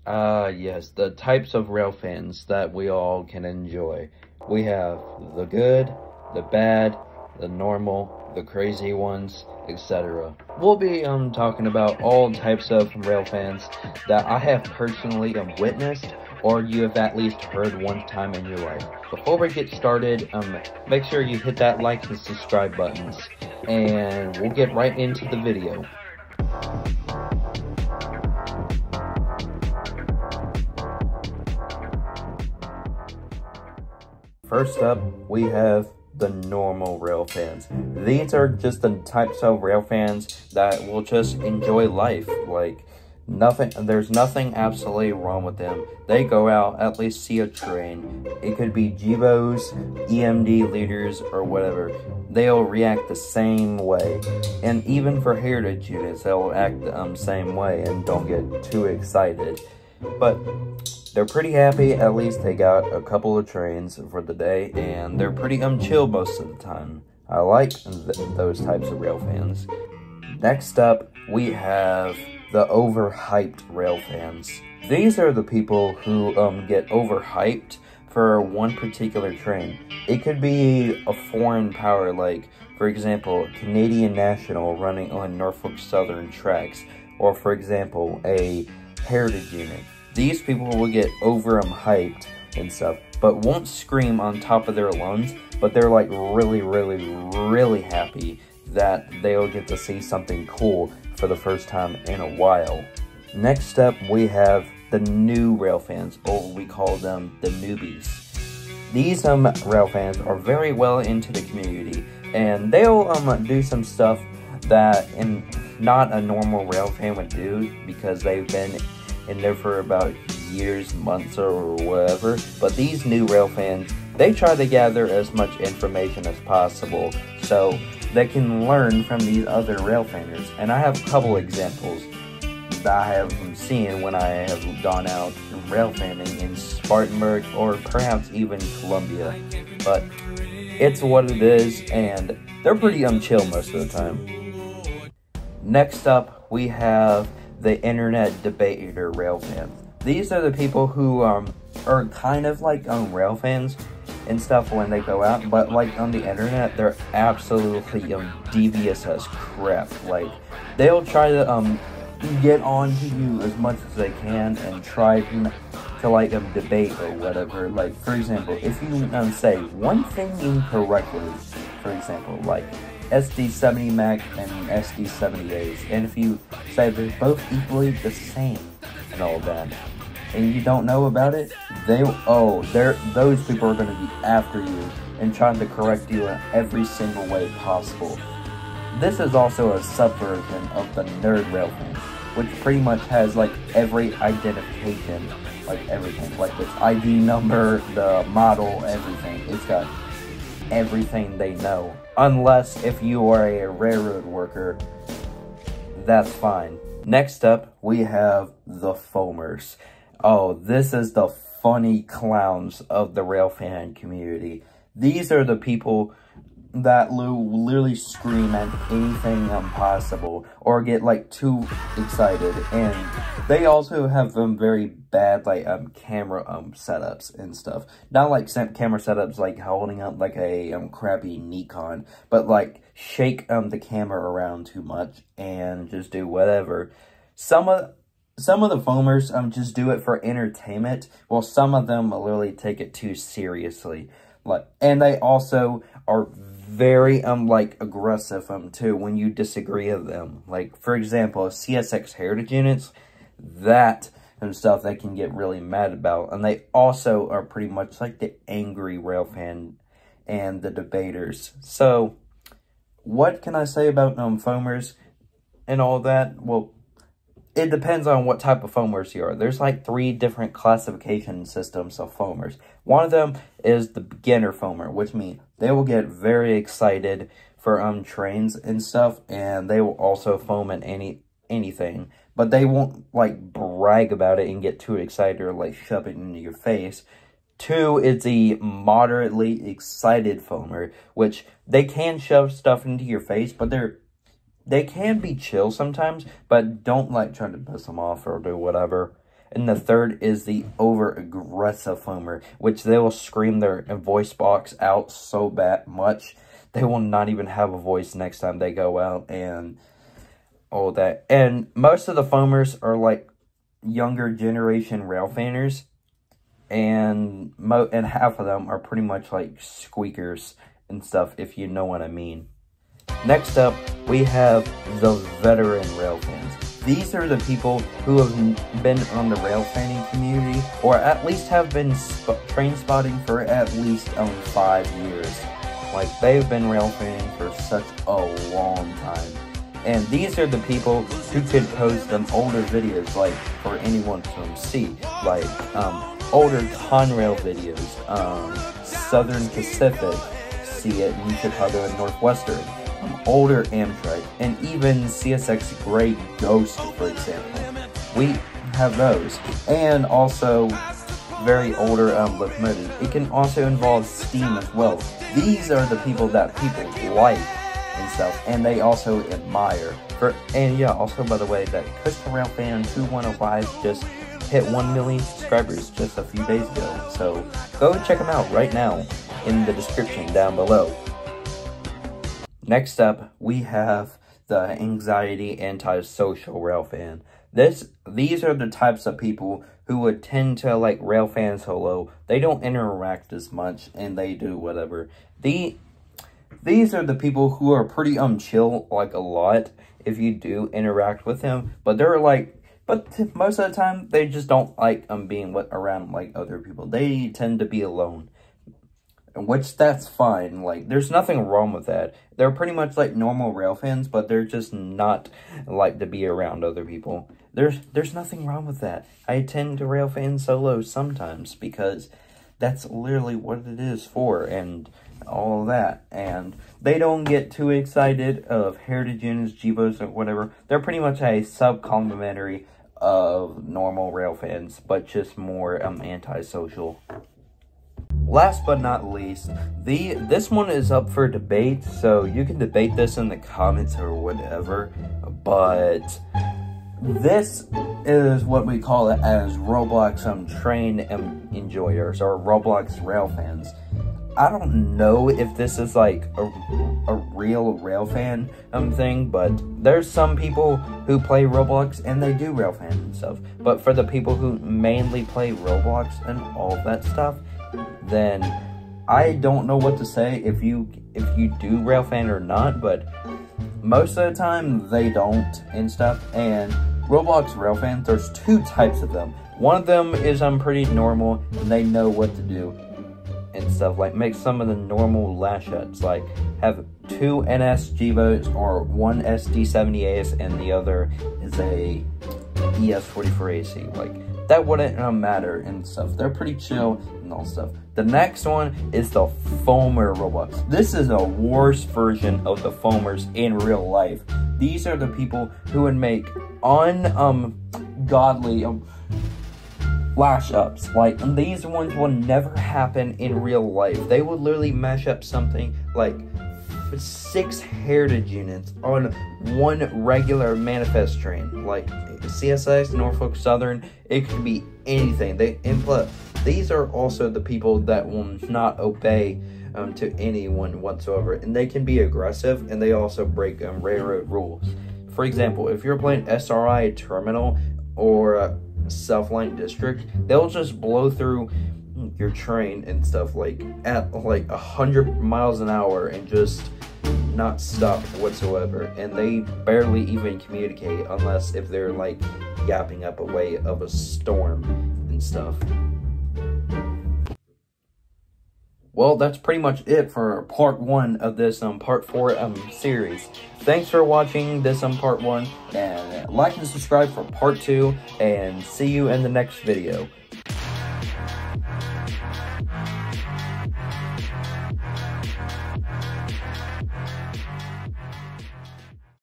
Yes, the types of railfans that we all can enjoy. We have the good, the bad, the normal, the crazy ones, etc. We'll be talking about all types of railfans that I have personally witnessed, or you have at least heard one time in your life. Before we get started, make sure you hit that like and subscribe buttons, and we'll get right into the video. First up, we have the normal railfans. These are just the types of railfans that will just enjoy life. Like, there's nothing absolutely wrong with them. They go out, at least see a train. It could be Jibos, EMD leaders, or whatever. They'll react the same way. And even for heritage units, they'll act the same way and don't get too excited. But they're pretty happy. At least they got a couple of trains for the day, and they're pretty chill most of the time. I like those types of railfans. Next up, we have the overhyped railfans. These are the people who get overhyped for one particular train. It could be a foreign power, like, for example, Canadian National running on Norfolk Southern tracks, or for example, a heritage unit. These people will get hyped and stuff, but won't scream on top of their lungs, but they're like really happy that they'll get to see something cool for the first time in a while. Next up, we have the new railfans, or we call them the newbies. These railfans are very well into the community, and they'll do some stuff that not a normal railfan would do, because they've been in there for about years, months, or whatever. But these new railfans, they try to gather as much information as possible so they can learn from these other railfanners. And I have a couple examples that I have seen when I have gone out railfanning in Spartanburg or perhaps even Columbia. But it's what it is, and they're pretty chill most of the time. Next up, we have the internet debater railfans. These are the people who are kind of like railfans and stuff when they go out, but like on the internet, they're absolutely devious as crap. Like, they'll try to get on to you as much as they can and try to like debate or whatever. Like, for example, if you say one thing incorrectly, for example, like SD70 Mac and SD70As, and if you say they're both equally the same and all that, and you don't know about it, those people are going to be after you and trying to correct you in every single way possible. This is also a subversion of the nerd railfan, which pretty much has like every identification, like everything, like its ID number, the model, everything. It's got everything they know. Unless if you are a railroad worker, that's fine. Next up, we have the foamers. Oh, this is the funny clowns of the railfan community. These are the people that literally scream at anything possible or get like too excited, and they also have very bad like camera setups and stuff. Not like camera setups like holding up like a crappy Nikon, but like shake the camera around too much and just do whatever. Some of the foamers just do it for entertainment, while some of them literally take it too seriously. Like, and they also are very like aggressive too when you disagree with them. Like, for example, CSX heritage units, that and stuff they can get really mad about, and they also are pretty much like the angry railfan and the debaters. So what can I say about foamers and all that? Well, it depends on what type of foamers you are. There's like 3 different classification systems of foamers. One of them is the beginner foamer, which means they will get very excited for trains and stuff, and they will also foam at anything. But they won't like brag about it and get too excited or like shove it into your face. 2 is the moderately excited foamer, which they can shove stuff into your face, but they can be chill sometimes, but don't like try to piss them off or do whatever. And the third is the over-aggressive foamer, which they will scream their voice box out so much, they will not even have a voice next time they go out and all that. And most of the foamers are like younger generation railfanners, and half of them are pretty much like squeakers and stuff, if you know what I mean. Next up, we have the veteran railfans. These are the people who have been on the railfanning community, or at least have been train spotting for at least 5 years. Like, they've been railfanning for such a long time. And these are the people who could post them older videos, like, for anyone to see. Like, older Conrail videos, Southern Pacific, see it in Chicago and Northwestern, older Amtrak, and even CSX Gray Ghost, for example. We have those. And also, very older locomotives. It can also involve steam as well. These are the people that people like and stuff, and they also admire. And yeah, also by the way, that Coastal Railfan 2105 just hit 1 million subscribers just a few days ago. So go check them out right now in the description down below. Next up, we have the anxiety antisocial railfan. These are the types of people who would tend to like railfan solo. They don't interact as much, and they do whatever. These are the people who are pretty chill, like a lot, if you do interact with them. But they're like, but most of the time they just don't like being around like other people. They tend to be alone, which that's fine. Like, there's nothing wrong with that. They're pretty much like normal railfans, but they're just not like to be around other people. There's nothing wrong with that. I tend to railfan solo sometimes because that's literally what it is for, and all of that. And they don't get too excited of heritage units, GBOs, or whatever. They're pretty much a sub-complementary of normal railfans, but just more antisocial. Last but not least, this one is up for debate, so you can debate this in the comments or whatever, but this is what we call it as Roblox train enjoyers, or Roblox Railfans. I don't know if this is like a real railfan thing, but there's some people who play Roblox and they do railfan and stuff. But for the people who mainly play Roblox and all that stuff, then I don't know what to say if you do railfan or not, but most of the time they don't and stuff. And Roblox Railfans, there's two types of them. One of them is pretty normal and they know what to do and stuff, like make some of the normal lash ups, like have 2 NS GBOs or 1 SD70AS and the other is a ES44AC. Like, that wouldn't matter and stuff. They're pretty chill and all stuff. The next one is the foamer Roblox. This is a worse version of the foamers in real life. These are the people who would make ungodly lash ups. Like, these ones will never happen in real life. They would literally mash up something like 6 heritage units on one regular manifest train, like CSX, Norfolk Southern. It could be anything. These are also the people that will not obey to anyone whatsoever, and they can be aggressive, and they also break railroad rules. For example, if you're playing SRI Terminal or Southline District, they'll just blow through your train and stuff like at like 100 miles an hour and just not stop whatsoever, and they barely even communicate unless if they're like yapping up a way of a storm and stuff. Well, that's pretty much it for part 1 of this part 4 series. Thanks for watching this part 1, and like and subscribe for part 2, and see you in the next video.